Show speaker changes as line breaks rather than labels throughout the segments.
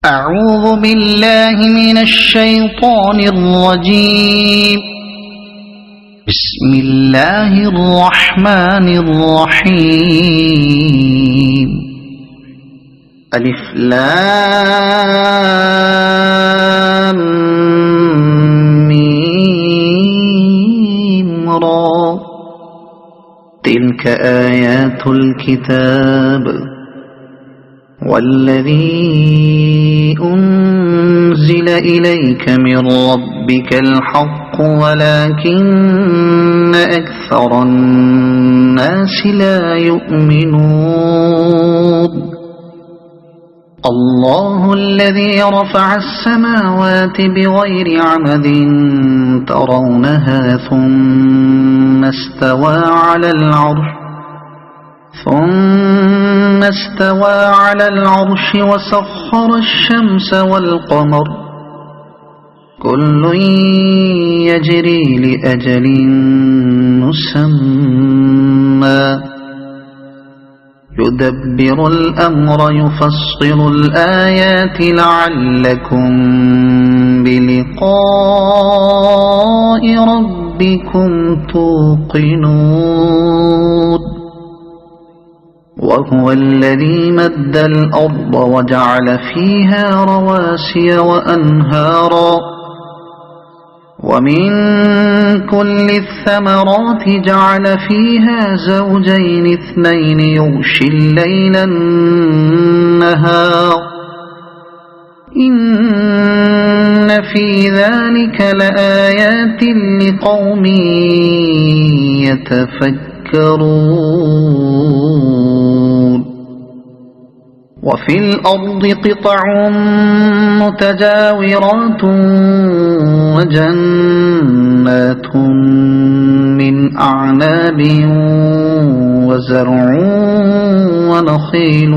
أعوذ بالله من الشيطان الرجيم. بسم الله الرحمن الرحيم. ألف لام ميم را. تلك آيات الكتاب والذي أنزل إليك من ربك الحق ولكن أكثر الناس لا يؤمنون. الله الذي رفع السماوات بغير عمد ترونها ثم استوى على العرش وسخر الشمس والقمر كل يجري لأجل مسمى يدبر الأمر يفصل الآيات لعلكم بلقاء ربكم توقنون. وهو الذي مد الأرض وجعل فيها رواسي وأنهارا ومن كل الثمرات جعل فيها زوجين اثنين يغشي الليل النهار إن في ذلك لآيات لقوم يتفكرون. وفي الأرض قطع متجاورات وجنات من أعناب وزرع ونخيل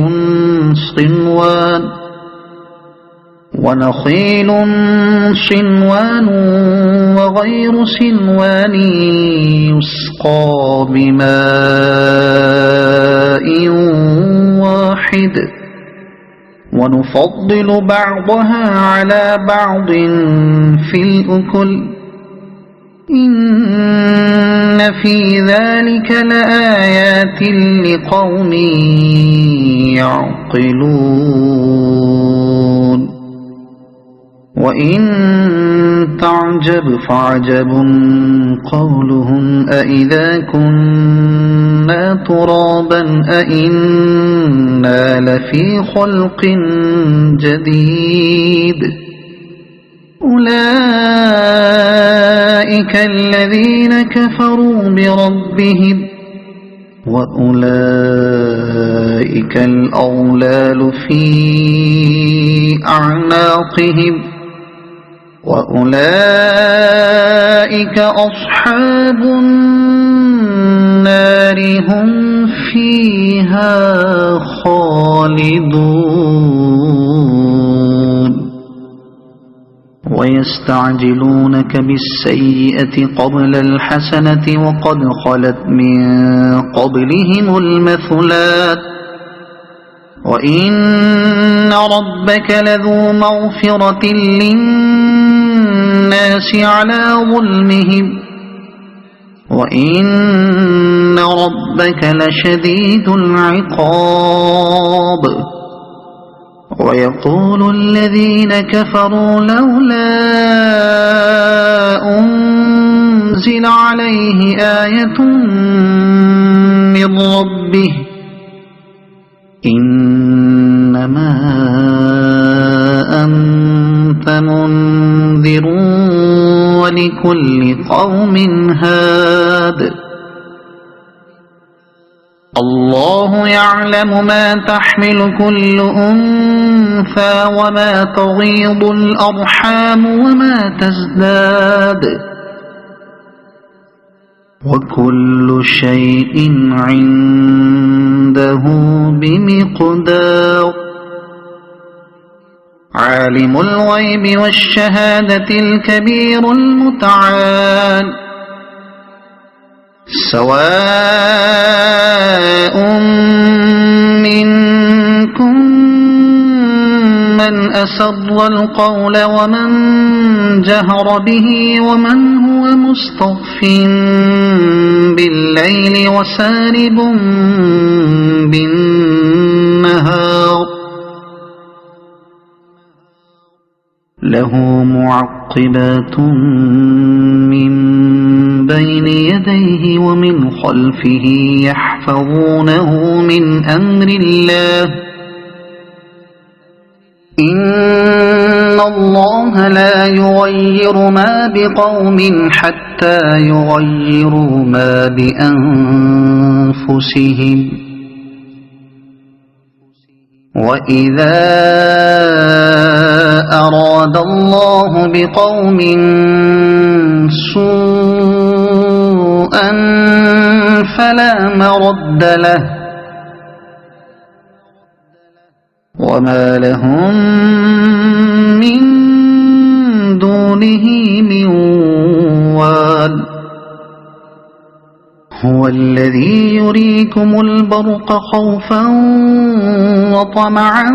صنوان وغير صنوان يسقى بماء واحد ونفضل بعضها على بعض في الأكل إن في ذلك لآيات لقوم يعقلون. وإن تعجب فعجب قولهم أإذا كنا ترابا أإنا لفي خلق جديد أولئك الذين كفروا بربهم وأولئك الأغلال في أعناقهم وأولئك أصحاب النار هم فيها خالدون. ويستعجلونك بالسيئة قبل الحسنة وقد خلت من قبلهم المثلات وإن ربك لذو مغفرة للناس على ظلمهم وإن ربك لشديد العقاب. ويقول الذين كفروا لولا أنزل عليه آية من ربه إنما أنت منذر ولكل قوم هاد. الله يعلم ما تحمل كل أنثى وما تغيض الأرحام وما تزداد وكل شيء عنده بمقدار. عالم الغيب والشهادة الكبير المتعال سواء منكم من أسر القول ومن جهر به ومن هو مستخف بالليل وسارب بالنهار له معقبات من بين يديه ومن خلفه يحفظونه من أمر الله إن الله لا يغير ما بقوم حتى يغيروا ما بأنفسهم وإذا أراد الله بقوم سوءا فلا مرد له وما لهم من دونه من وال هو الذي يريكم البرق خوفا وطمعا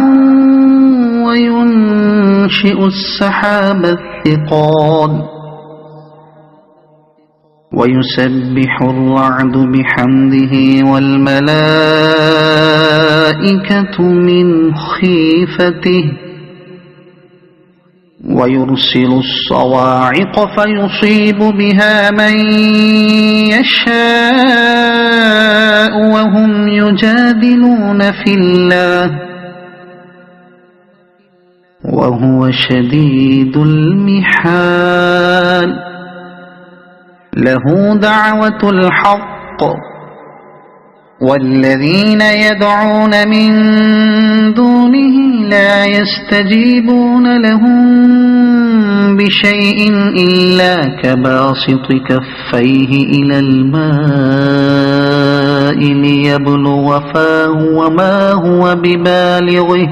وينشئ السحاب الثقال ويسبح الرعد بحمده والملائكة من خيفته ويرسل الصواعق فيصيب بها من يشاء وهم يجادلون في الله وهو شديد المحال له دعوة الحق والذين يدعون من دونه لا يستجيبون لهم بشيء إلا كباسط كفيه إلى الماء ليبلغ فاه وما هو ببالغه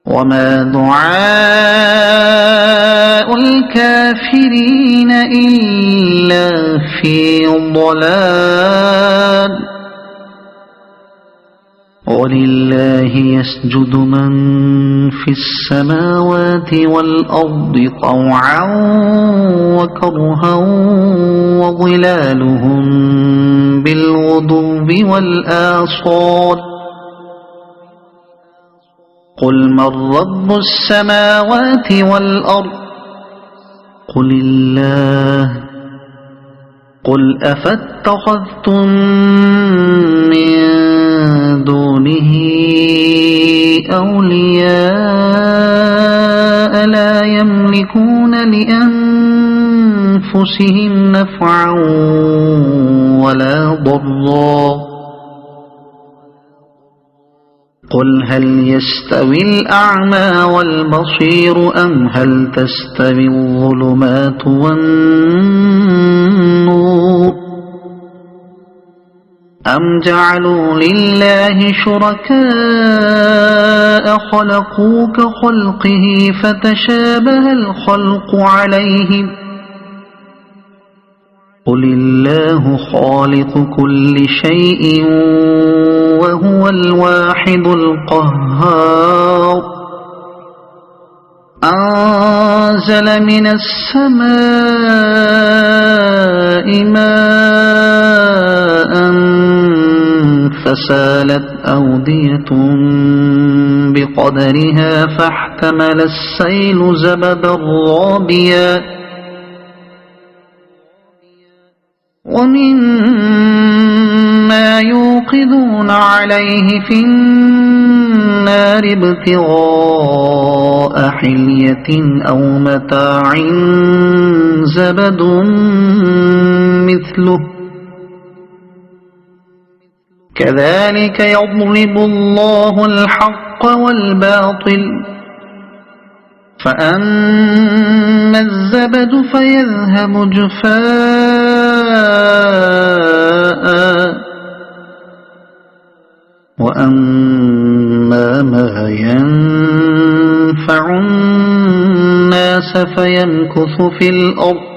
وما دعاء الكافرين إلا في ضلال ولله يسجد من في السماوات والأرض طوعا وكرها وظلالهم بالغدو والآصال قل من رب السماوات والأرض قل الله قل أفاتخذتم من دونه أولياء لا يملكون لأنفسهم نفعا ولا ضرا قل هل يستوي الأعمى والبصير أم هل تستوي الظلمات والنور أم جعلوا لله شركاء خلقوا كخلقه فتشابه الخلق عليهم قل الله خالق كل شيء وهو الواحد القهار أنزل من السماء ماء فسالت أودية بقدرها فاحتمل السيل زبدا رابيا ومما يوقدون عليه في النار ابتغاء حلية أو متاع زبد مثله كذلك يضرب الله الحق والباطل فأما الزبد فيذهب جفاء وأما ما ينفع الناس فيمكث في الأرض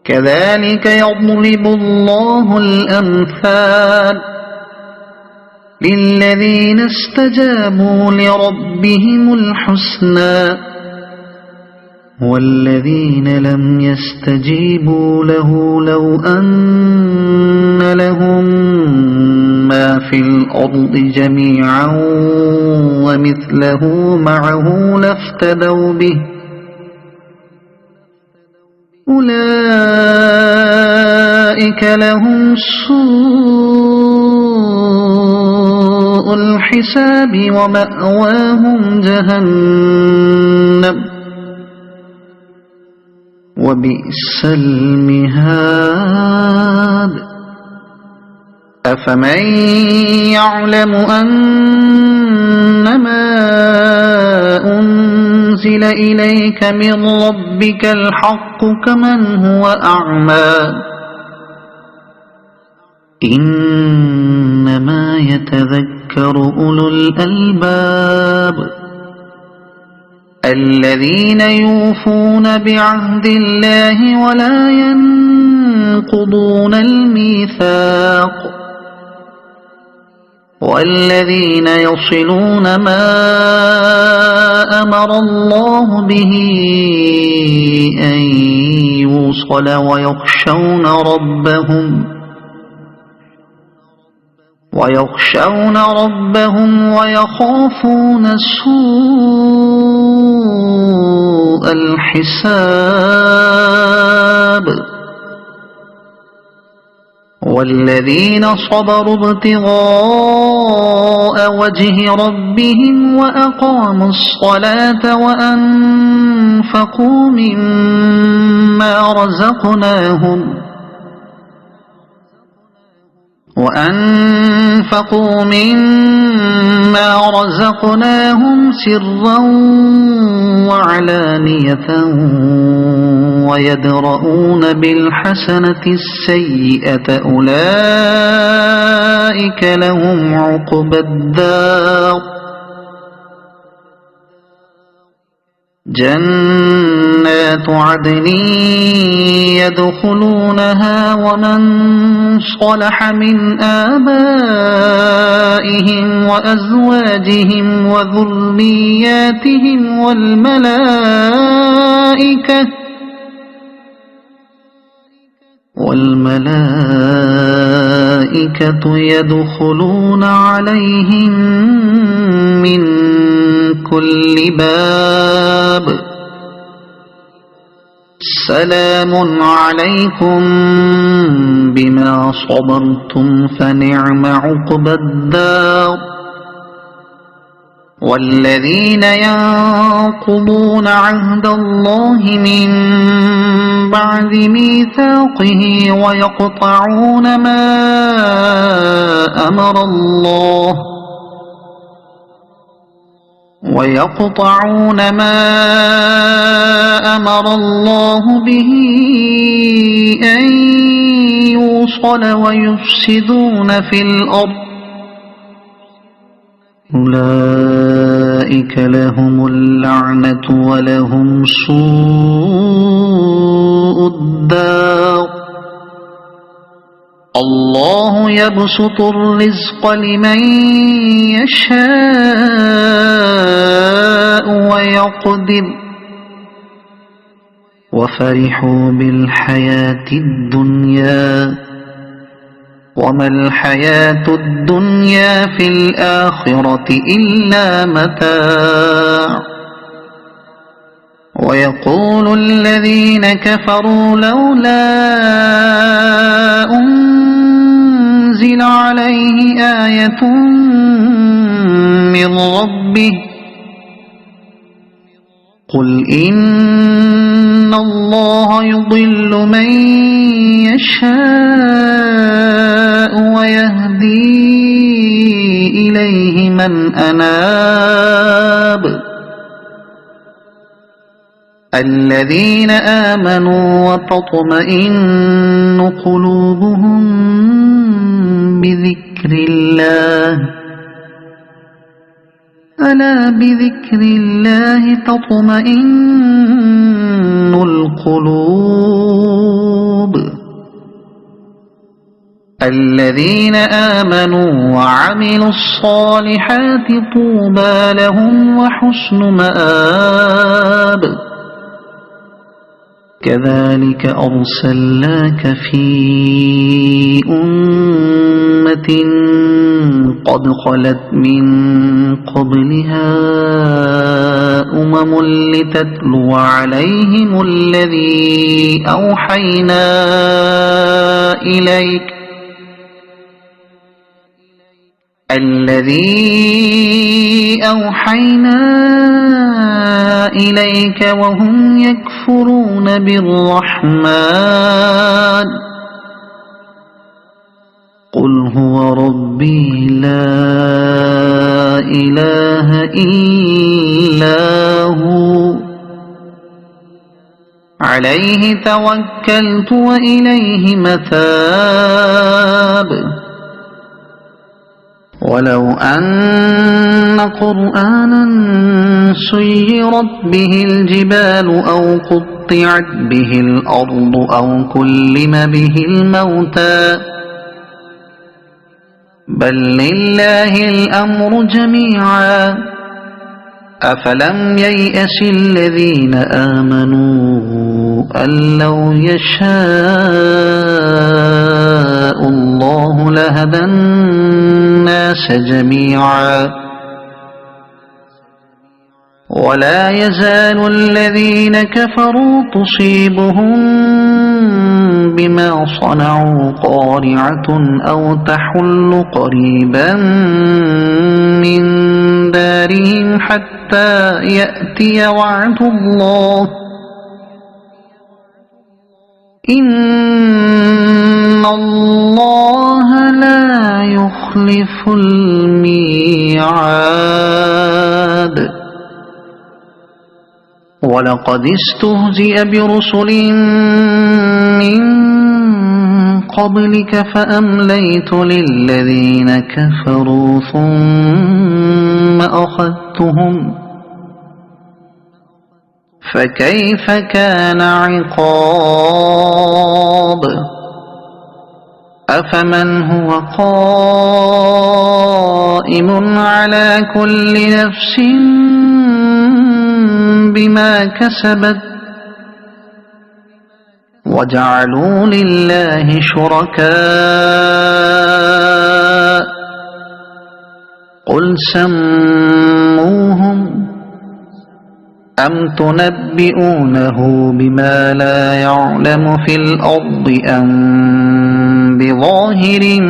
كذلك يضرب الله الأمثال للذين استجابوا لربهم الحسنى والذين لم يستجيبوا له لو أن لهم ما في الأرض جميعا ومثله معه لافتدوا به أولئك لهم سوء الحساب ومأواهم جهنم وبئس المهاد أفمن يعلم أنما أنزل إليك من ربك الحق كمن هو أعمى إنما يتذكر أولو الألباب الذين يوفون بعهد الله ولا ينقضون الميثاق والذين يصلون ما أمر الله به أن يوصل ويخشون ربهم ويخافون سوء الحساب والذين صبروا ابتغاء وجه ربهم وأقاموا الصلاة وأنفقوا مما رزقناهم سرا وعلانية ويدرؤون بالحسنة السيئة أولئك لهم عقبى الدار جنات عدن يدخلونها ومن صلح من آبائهم وأزواجهم وذرياتهم والملائكة يدخلون عليهم من كل باب سلام عليكم بما صبرتم فنعم عقبى الدار والذين ينقضون عهد الله من بعد ميثاقه ويقطعون ما أمر الله به أن يوصل ويفسدون في الأرض أولئك لهم اللعنة ولهم سوء الدار الله يبسط الرزق لمن يشاء ويقدر وفرحوا بالحياة الدنيا وما الحياة الدنيا في الآخرة إلا متاع ويقول الذين كفروا لولا أنزل عليه آية من ربه قل إن الله يضل من يشاء ويهدي إليه من أناب الذين آمنوا وتطمئن قلوبهم بذكر الله ألا بذكر الله تطمئن القلوب الذين آمنوا وعملوا الصالحات طوبى لهم وحسن مآب كذلك أرسلناك في أمة قد خلت من قبلها أمم لتتلو عليهم الذي أوحينا إليك وهم يكفرون بالرحمن قل هو ربي لا إله إلا هو عليه توكلت وإليه متاب ولو أن قرآنا سيرت به الجبال أو قطعت به الأرض أو كلم به الموتى بل لله الأمر جميعا أفلم ييأس الذين آمنوا أن لو يشاء الله لهدى الناس جميعا ولا يزال الذين كفروا تصيبهم بما صنعوا قارعة أو تحل قريبا من دارهم حتى يأتي وعد الله إن الله لا يخلف الميعاد ولقد استهزئ برسل من قبلك فأمليت للذين كفروا ثم أخذتهم فكيف كان عقاب أفمن هو قائم على كل نفس بما كسبت وجعلوا لله شركاء قل سموهم أم تنبئونه بما لا يعلم في الأرض أم بظاهر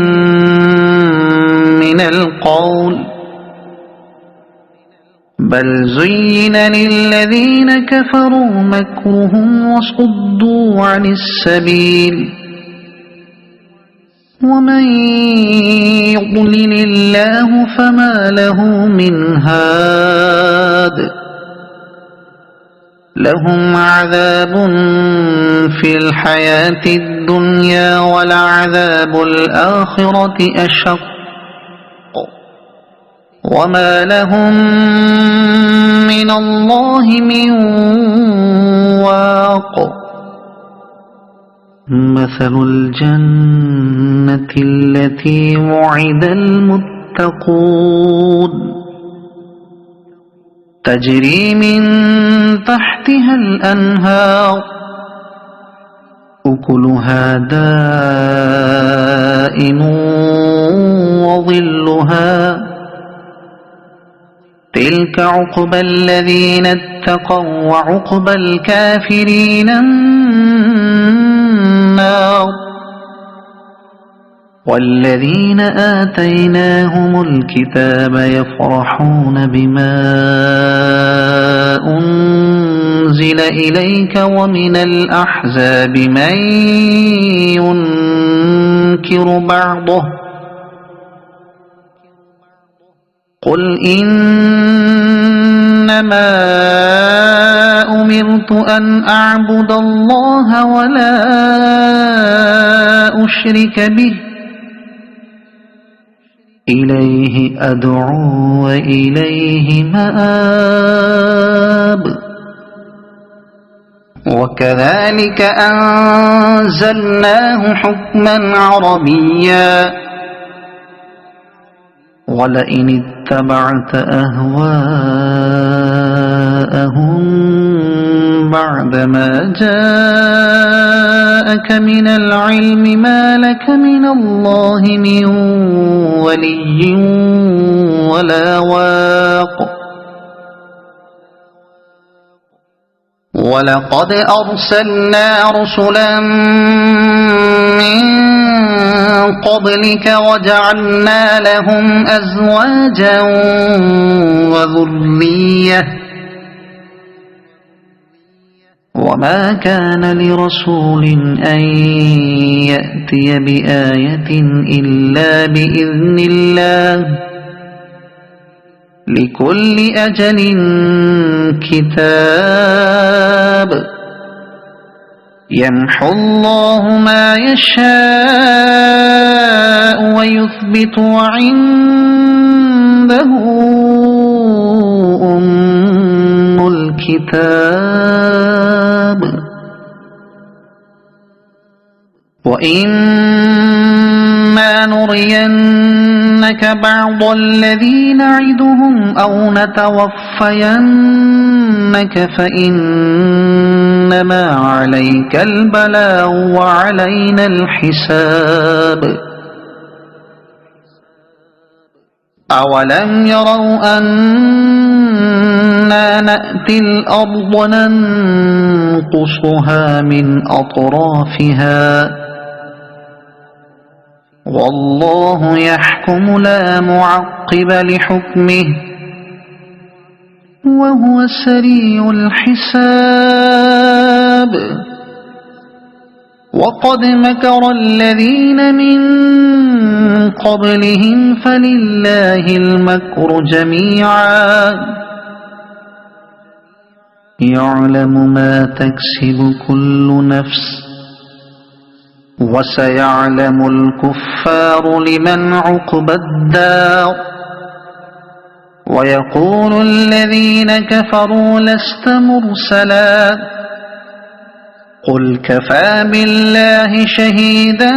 من القول بل زين للذين كفروا مكرهم وصدوا عن السبيل ومن يضلل الله فما له من هاد لهم عذاب في الحياة الدنيا ولعذاب الآخرة أشق وما لهم من الله من واق مثل الجنة التي وعد المتقون تجري من تحتها الأنهار أكلها دائم وظلها تلك عقبى الذين اتقوا وعقبى الكافرين النار والذين آتيناهم الكتاب يفرحون بما أنزل إليك ومن الأحزاب من ينكر بعضه قل إنما أمرت أن أعبد الله ولا أشرك به إليه أدعو وإليه مآب وكذلك أنزلناه حكما عربيا ولئن اتبعت أهواءهم بعدما جاءك من العلم ما لك من الله من ولي ولا واق ولقد أرسلنا رسلا من قبلك وجعلنا لهم أزواجا وذرية وما كان لرسول أن يأتي بآية إلا بإذن الله لكل أجل كتاب يمحو الله ما يشاء ويثبت وعنده أم الكتاب وإما نرينك بعض الذي نعدهم أو نتوفينك فإنما عليك البلاغ وعلينا الحساب أولم يروا أنا نأتي الأرض ننقصها من أطرافها والله يحكم لا معقب لحكمه وهو سريع الحساب وقد مكر الذين من قبلهم فلله المكر جميعا يعلم ما تكسب كل نفس وسيعلم الكفار لمن عقبى الدار ويقول الذين كفروا لست مرسلا قل كفى بالله شهيدا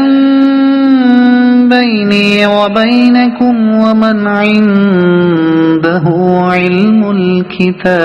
بيني وبينكم ومن عنده علم الكتاب